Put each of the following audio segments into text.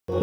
पूरी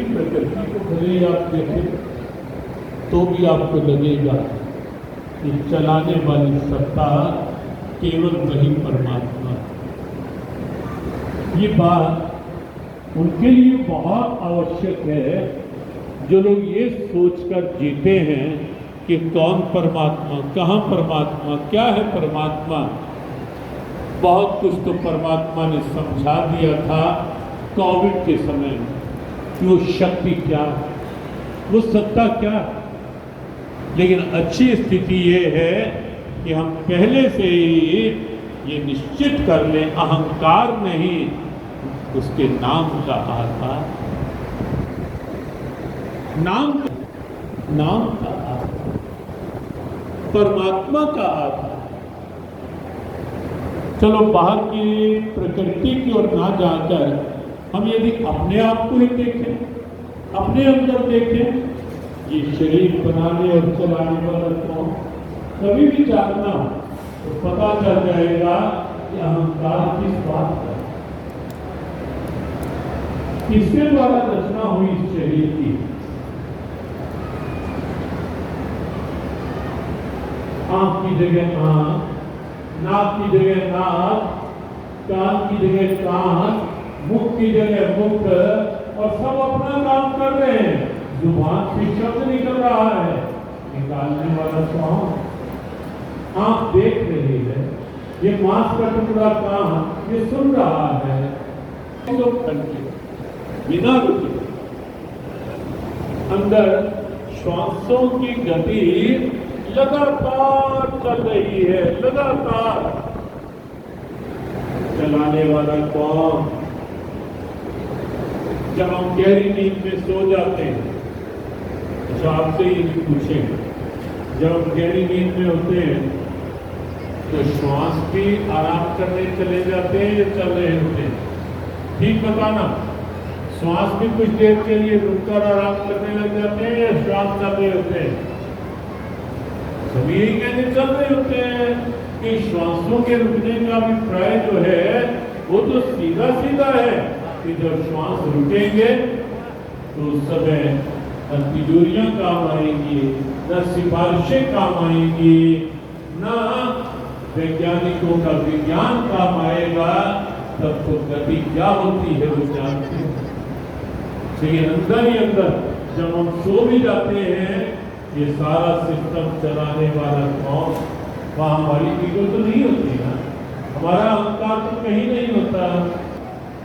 प्रकृति को भले आप देखें तो भी आपको लगेगा कि चलाने वाली सत्ता केवल वही परमात्मा। ये बात उनके लिए बहुत आवश्यक है जो लोग ये सोचकर जीते हैं कि कौन परमात्मा, कहाँ परमात्मा, क्या है परमात्मा। बहुत कुछ तो परमात्मा ने समझा दिया था कोविड के समय में कि वो शक्ति क्या है, वो सत्ता क्या है। लेकिन अच्छी स्थिति ये है कि हम पहले से ही ये निश्चित कर लें, अहंकार नहीं, उसके नाम का आधार, नाम का आधार, परमात्मा का आधार। चलो बाहर की प्रकृति की ओर ना जाकर हम यदि अपने आप को ही देखें, अपने अंदर देखें, ये शरीर बनाने और चलाने वाला कौन, कभी भी जानना तो पता चल जाएगा कि अहंकार किस बात का, किसके द्वारा रचना हुई इस शरीर की। आंख की जगह आंख, नाक की जगह नाक, कान की जगह कान, मुख की जगह मुख, और सब अपना काम कर रहे हैं। जुबान से शब्द निकल रहा है, निकालने वाला कौन? आंख देख रही है, ये मांस का टुकड़ा कान ये सुन रहा है, तो बिना रुके अंदर श्वासों की गति लगातार चल रही है, लगातार। चलाने वाला कौन? जब हम गहरी नींद में सो जाते हैं, तो आपसे ये पूछें, जब हम गहरी नींद में होते हैं तो श्वास भी आराम करने चले जाते हैं या चल रहे होते हैं? ठीक बताना। श्वास भी कुछ देर के लिए रुककर आराम करने लग जाते हैं या श्वास चल रहे होते हैं? सभी यही कहने चल रहे होते हैं कि श्वासों के रुकने का अभिप्राय जो है वो तो सीधा सीधा है कि जब श्वास रुकेंगे तो उस समय न तिजोरियां काम आएंगी, न सिफारिशें काम आएंगी, न वैज्ञानिकों का विज्ञान काम आएगा। तब तो गति क्या होती है वो जानते हैं। लेकिन अंदर ही अंदर जब हम सो भी जाते हैं, ये सारा सिस्टम चलाने वाला कौन? वहाँ हमारी ईगो तो नहीं होती ना, हमारा अहंकार तो कहीं नहीं होता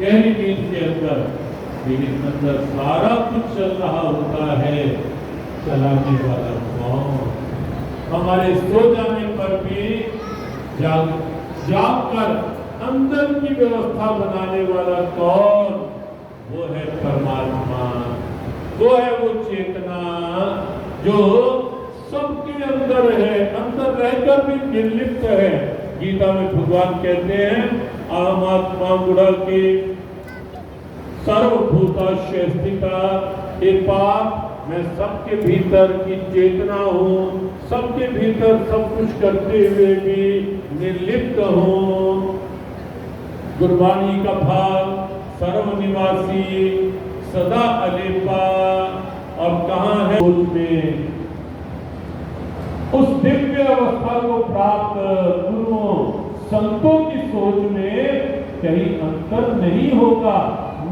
गहरी नींद के अंदर, लेकिन अंदर सारा कुछ चल रहा होता है। चलाने वाला कौन? हमारे सो जाने पर भी जाग कर अंदर की व्यवस्था बनाने वाला कौन? वो है परमात्मा, वो है वो चेतना जो सबके अंदर है, अंदर रहकर भी निर्लिप्त है। गीता में भगवान कहते हैं आत्मा गुड़ा के सर्वभूताश्च स्थिता, हे पाप मैं सबके भीतर की चेतना हूँ, सबके भीतर सब कुछ करते हुए भी निर्लिप्त हूँ। गुरबाणी का भाव सर्वनिवासी सदा अलेपा, और कहाँ है उसमें उस दिव्य अवस्था को प्राप्त गुरुओं संतों की सोच में कहीं अंतर नहीं होगा,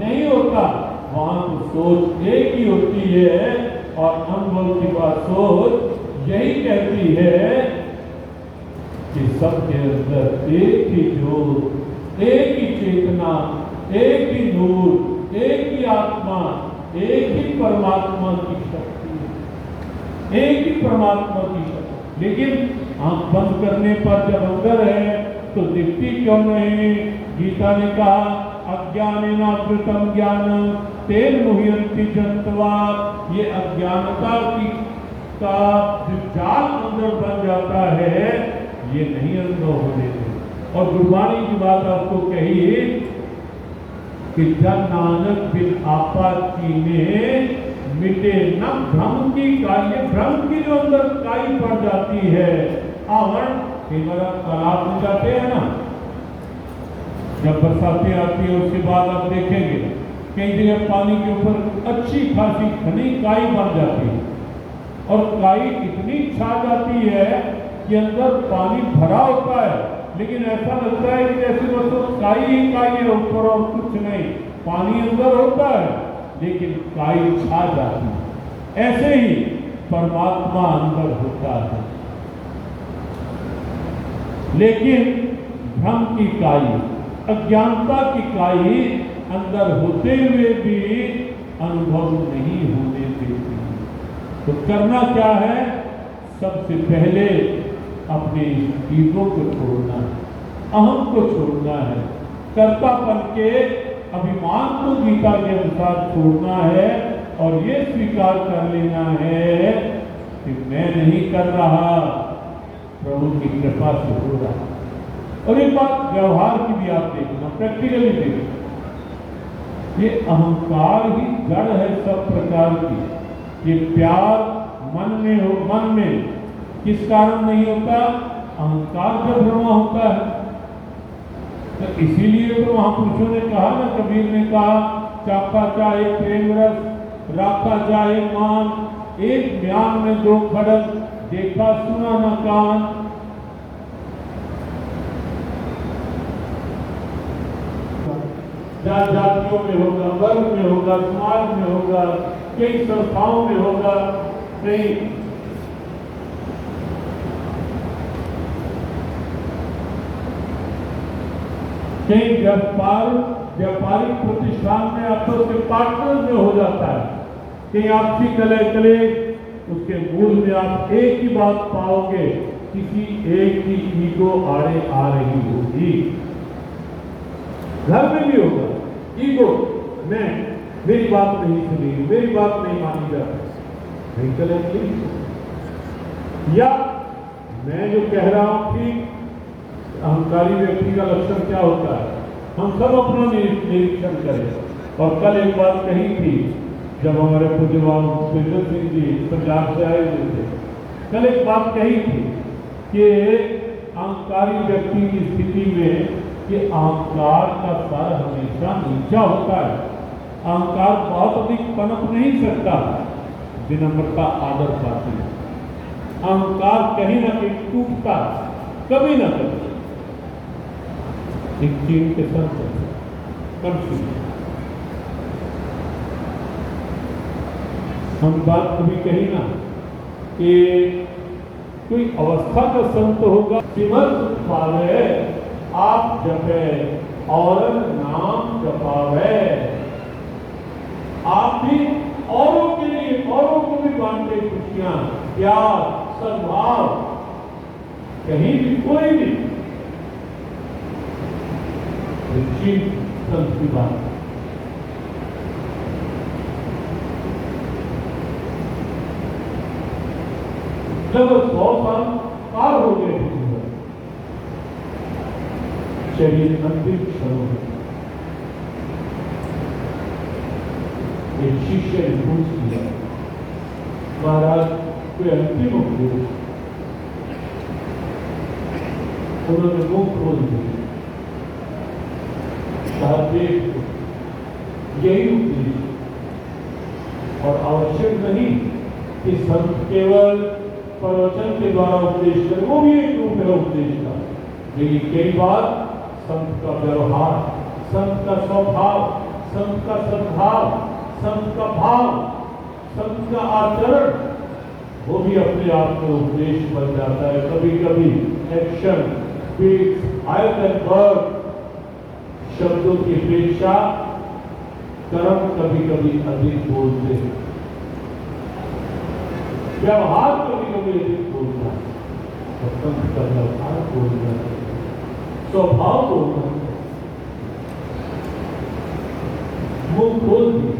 नहीं होता। वहां तो सोच एक ही होती है और अनुभव की बात सोच यही कहती है कि सबके अंदर एक ही ज्योत, एक ही चेतना, एक ही नूर, एक ही आत्मा, एक ही परमात्मा की शक्ति, एक ही परमात्मा की शक्ति। लेकिन आंख बंद करने पर जब अंदर है तो दिखती क्यों नहीं? गीता ने कहा अज्ञानेनावृतम ज्ञानम तेन मुह्यन्ति जन्तवा। ये अज्ञानता की का जो जाल अंदर बन जाता है, ये नहीं अनुभव होने देते। और गुरबाणी की बात आपको कही कि जन नानक बिन आपा कीने मिटे न भ्रम की काई। ये भ्रम की जो अंदर काई पड़ जाती है, आवरण तालाब में जाते हैं ना, जब बरसातें आती है उसके बाद आप देखेंगे कई जगह पानी के ऊपर अच्छी खासी घनी काई बन जाती है, और काई इतनी छा जाती है कि अंदर पानी भरा होता है, लेकिन ऐसा लगता है कि जैसे बस काई ही काई है, ऊपर और कुछ नहीं, पानी अंदर होता है लेकिन काई छा जाती है। ऐसे ही परमात्मा अंदर होता है, लेकिन भ्रम की काई, अज्ञानता की काई अंदर होते हुए भी अनुभव नहीं होने देती। तो करना क्या है? सबसे पहले अपने ईगो को छोड़ना है, अहम को छोड़ना है, कर्तापन के अभिमान को गीता के अनुसार छोड़ना है, और ये स्वीकार कर लेना है कि मैं नहीं कर रहा, प्रभु की कृपा से हो रहा। और एक बात व्यवहार की भी आप देखना, प्रैक्टिकली देखना, ये अहंकार ही जड़ है सब प्रकार की। ये प्यार मन में हो, मन में किस कारण नहीं होता? अहंकार जब भ्रमा होता है। तो इसीलिए तो महापुरुषों ने कहा ना, कबीर ने कहा चाखा चाहे प्रेम रस, राखा चाहे मान, एक म्यान में दो खड़क, देखा सुना न कान। जातियों में होगा, वर्ग में होगा, समाज में होगा, कई संस्थाओं में होगा, कई व्यापारिक प्रतिष्ठान में आपस में पार्टनर में हो जाता है, कहीं आपसी कले उसके मूल में आप एक ही बात पाओगे, किसी एक की ईगो आड़े आ रही होगी। घर में भी होगा ईगो, मेरी बात नहीं सुनी, मेरी बात नहीं मानी जाती, नहीं चलेगी। या मैं जो कह रहा हूं कि अहंकारी व्यक्ति का लक्षण क्या होता है, हम सब अपना निरीक्षण करें। और कल एक बात कही थी जब हमारे पूज्य बाबा सुरेंद्र सिंह जी पंजाब से आए हुए थे, कल एक बात कही थी कि अहंकारी व्यक्ति की स्थिति में कि अहंकार का स्तर हमेशा नीचा होता है। अहंकार बहुत अधिक पनप नहीं सकता, विनम्रता आदर पाती है। अहंकार कहीं ना कहीं टूटता, कभी ना कभी। एक चीन के संत कंफ्यूज, हम बात कभी कही ना कि कोई अवस्था का संत होगा, सिमर्थ पावे आप जपे और नाम जपावे। आप भी औरों के लिए, औरों को भी बांटे खुशियां, प्यार, सद्भाव, कहीं भी कोई भी संत की बात। जब 100 साल पार हो गए थे, शरीर अंतिम क्षण में एक शिष्य ने पूछ किया, महाराज कोई अंतिम उपदेश? उन्होंने मुंह खोल दिया, देश को, यही उद्देश्य। और आवश्यक नहीं कि संत केवल प्रवचन के द्वारा उपदेश करें, वो भी एक रूप है उपदेश का। लेकिन कई बार संत का व्यवहार, संत का स्वभाव, संत का सद्भाव, संत का भाव, संत का आचरण, वो भी अपने आप में उपदेश बन जाता है। कभी कभी action speaks higher than word, शब्दों की अपेक्षा कर्म कभी कभी अधिक बोलते हैं, व्यवहार कभी कभी अधिक बोलता है। और संत का व्यवहार बोलना है, स्वभाव बोलना है। मुंह खोल दिए,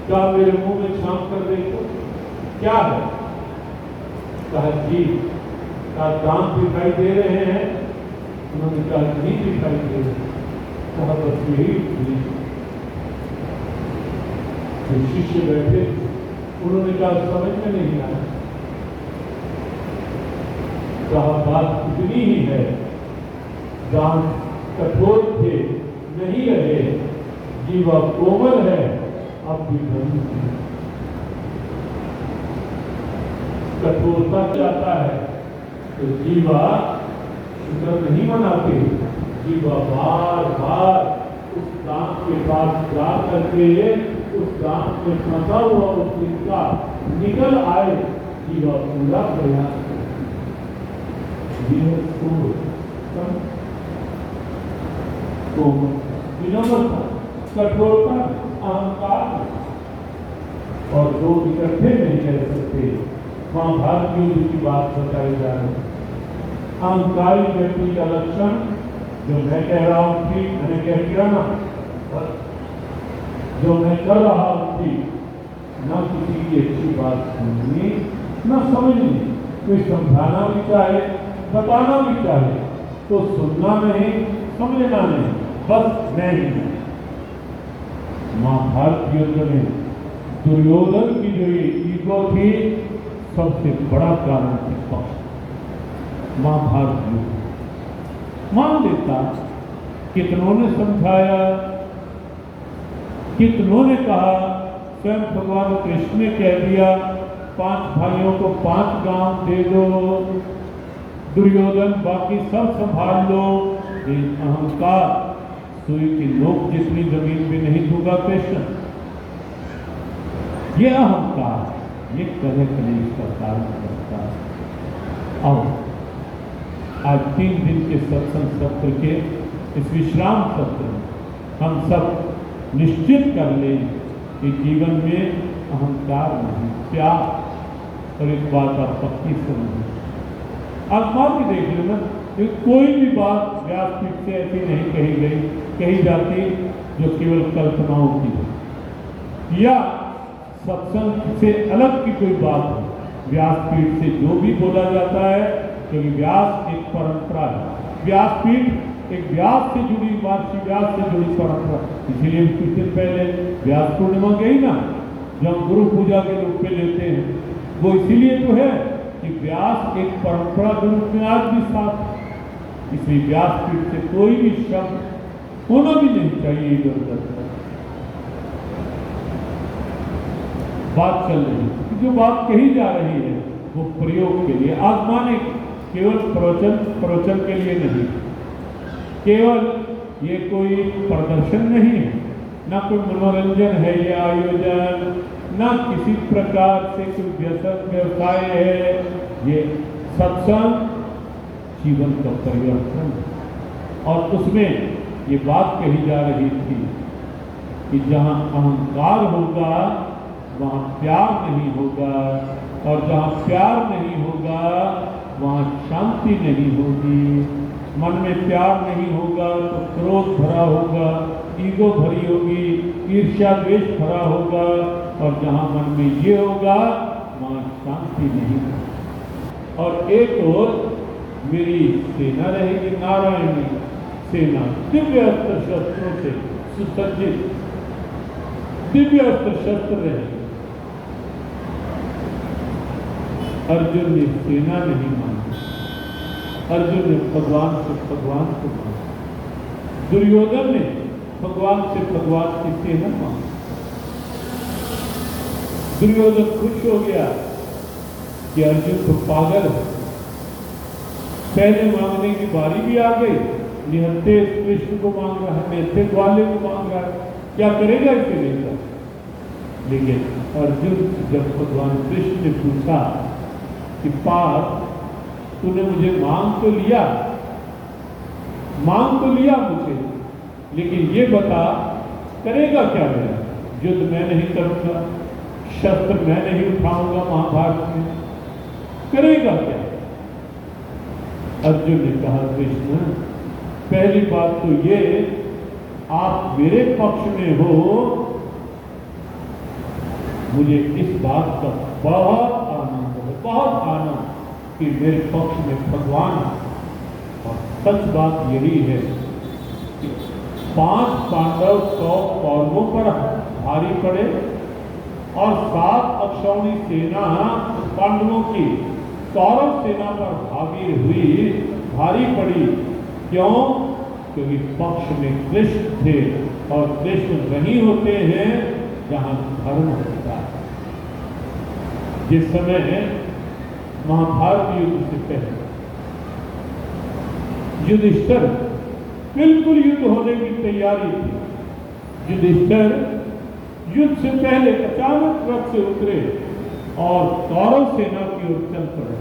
क्या मेरे मुंह में झांक कर देखो क्या है? कहा जी, क्या दांत दिखाई दे रहे हैं? उन्होंने कहा नहीं दिखाई दे रहे। कहा बस यही। शिष्य बैठे, उन्होंने कहा समझ में नहीं आया। कहा बात इतनी ही है, दांत कठोर थे नहीं रहे, जीवा कोमल है अब भी नहीं है। कठोरता जाता है तो जीवा शुक्र नहीं मनाते, जीवा बार बार उस दांत के पास जा करके उस दांत में फंसा हुआ उस तिनका निकल आए, जीवा पूरा प्रयास विनम्रता, कठोरता, अहंकार और दो इकट्ठे नहीं कर सकते। वहां भारतीय युद्ध की बात बताई जा रही है। अहंकारी व्यक्ति का लक्षण जो मैं कह रहा हूं ठीक, मैंने कह दिया ना, जो मैं कर रहा हूं ठीक, न किसी की अच्छी बात सुननी न समझनी। कोई समझाना भी चाहे, बताना भी चाहे तो सुनना नहीं, समझना नहीं, बस मैं ही। महाभारत युद्ध में दुर्योधन की जो ईगो थी, सबसे बड़ा कारण थी पक्ष। महाभारत युद्ध मान लेता, कितनों ने समझाया, कितनों ने कहा, स्वयं भगवान कृष्ण ने कह दिया 5 भाइयों को 5 गांव दे दो, दुर्योधन बाकी सब संभाल लो। अहंकार, सुई की नोक जितनी जमीन में नहीं दूंगा कृष्ण। ये अहंकार, ये कले कलेश का कारण करता है। और आज 3 दिन के सत्संग सत्र के इस विश्राम सत्र में हम सब निश्चित कर लें कि जीवन में अहंकार नहीं, प्यार। और एक बात आप पक्की समझें, आप मान के देख लेना, कोई भी बात व्यासपीठ से ऐसी नहीं कही जाती जो केवल कल्पनाओं की हो, या सत्संग से अलग की कोई बात हो। व्यासपीठ से जो भी बोला जाता है, क्योंकि व्यास एक परंपरा है, व्यासपीठ एक व्यास से जुड़ी बात, व्यास से जुड़ी परंपरा। इसीलिए कुछ दिन पहले व्यास पूर्णिमा गई ना, जो हम गुरु पूजा के रूप में लेते हैं, वो इसीलिए तो है कि व्यास एक परंपरा के रूप में आज भी साथ। इसलिए व्यासपीठ से कोई भी शब्द होना भी नहीं चाहिए इधर उधर। बात चल रही है, जो बात कही जा रही है वो प्रयोग के लिए, आजमाने, केवल प्रवचन के लिए नहीं, केवल ये कोई प्रदर्शन नहीं है, ना कोई मनोरंजन है ये आयोजन, ना किसी प्रकार से कोई व्यवसाय है। ये सत्संग जीवन का परिवर्तन। और उसमें ये बात कही जा रही थी कि जहाँ अहंकार होगा वहाँ प्यार नहीं होगा, और जहाँ प्यार नहीं होगा वहाँ शांति नहीं होगी। मन में प्यार नहीं होगा तो क्रोध भरा होगा, ईगो भरी होगी, ईर्ष्या द्वेष भरा होगा, और जहाँ मन में ये होगा वहाँ शांति नहीं होगी। और एक और मेरी सेना रहेगी, नारायणी सेना, दिव्य अस्त्र शस्त्रों से सुसज्जित, दिव्य अस्त्र शस्त्र रहेगी। अर्जुन ने सेना नहीं मानी, अर्जुन ने भगवान को माना। दुर्योधन ने भगवान से भगवान की सेना मांग। दुर्योधन खुश हो गया कि अर्जुन तो पागल है, पहले मांगने की बारी भी आ गई, निहत्थे कृष्ण को मांग रहा है, निहत्थे ग्वाले को मांग रहा है, क्या करेगा इसे लेकर। लेकिन अर्जुन जब भगवान कृष्ण ने पूछा कि पार्थ तूने मुझे मांग तो लिया मुझे, लेकिन ये बता करेगा क्या मेरा, युद्ध मैं नहीं करूंगा, शस्त्र मैं नहीं उठाऊंगा महाभारत में, करेगा क्या। अर्जुन ने कहा कृष्ण पहली बात तो ये आप मेरे पक्ष में हो, मुझे इस बात का बहुत आनंद है, बहुत आनंद कि मेरे पक्ष में भगवान। और सच बात यही है कि 5 पांडव 100 कौरवों पर भारी पड़े और 7 अक्षौणी सेना पांडवों की कौरव सेना पर भारी पड़ी। क्यों? क्योंकि पक्ष में कृष्ण थे और कृष्ण वही होते हैं जहां धर्म होता है। जिस समय महाभारत युद्ध से पहले युधिष्ठिर बिल्कुल युद्ध होने की तैयारी थी। युधिष्ठिर युद्ध से पहले अचानक रथ से उतरे और कौरव सेना की ओर चल पड़े।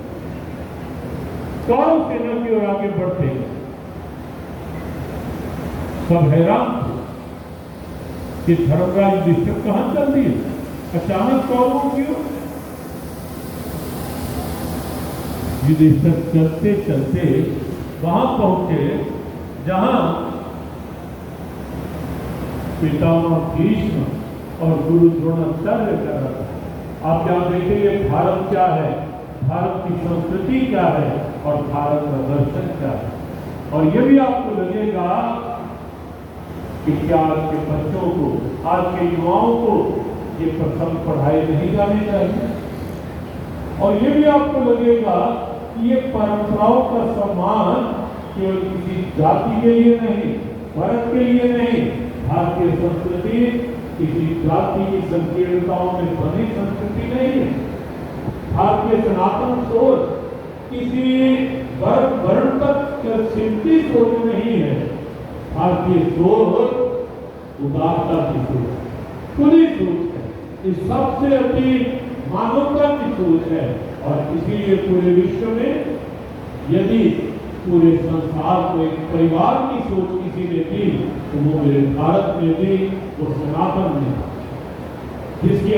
कौरव सेना की ओर आगे बढ़ते सब हैरान थे कि धर्मराज युधिष्ठिर कहां चल दिए अचानक कौरवों की ओर। युधिष्ठिर चलते चलते वहां पहुंचे जहां पितामह भीष्म और गुरु द्रोणाचार्य कर रहा था। आप यहां देखिए भारत क्या है, भारत की संस्कृति क्या है और भारत का दर्शन क्या है। और ये भी आपको लगेगा कि क्या आज के बच्चों को, आज के युवाओं को ये प्रसंग पढ़ाए नहीं जाने चाहिए। और ये भी आपको लगेगा कि ये परंपराओं का सम्मान केवल किसी जाति के लिए नहीं, वर्ग के लिए नहीं, भारतीय संस्कृति किसी जाति की संकीर्णताओं में बनी संस्कृति नहीं है। भारतीय सनातन सोच किसी वर्ग वर्ण तक सिमटी सोच नहीं है। भारतीय सोच उदारता की सोच, खुली सोच है, इस सबसे अति मानवता की सोच है। और इसीलिए पूरे विश्व में यदि पूरे संसार को एक परिवार की सोच किसी ने दी तो वो मेरे भारत में भी, वो सनातन में, जिसकी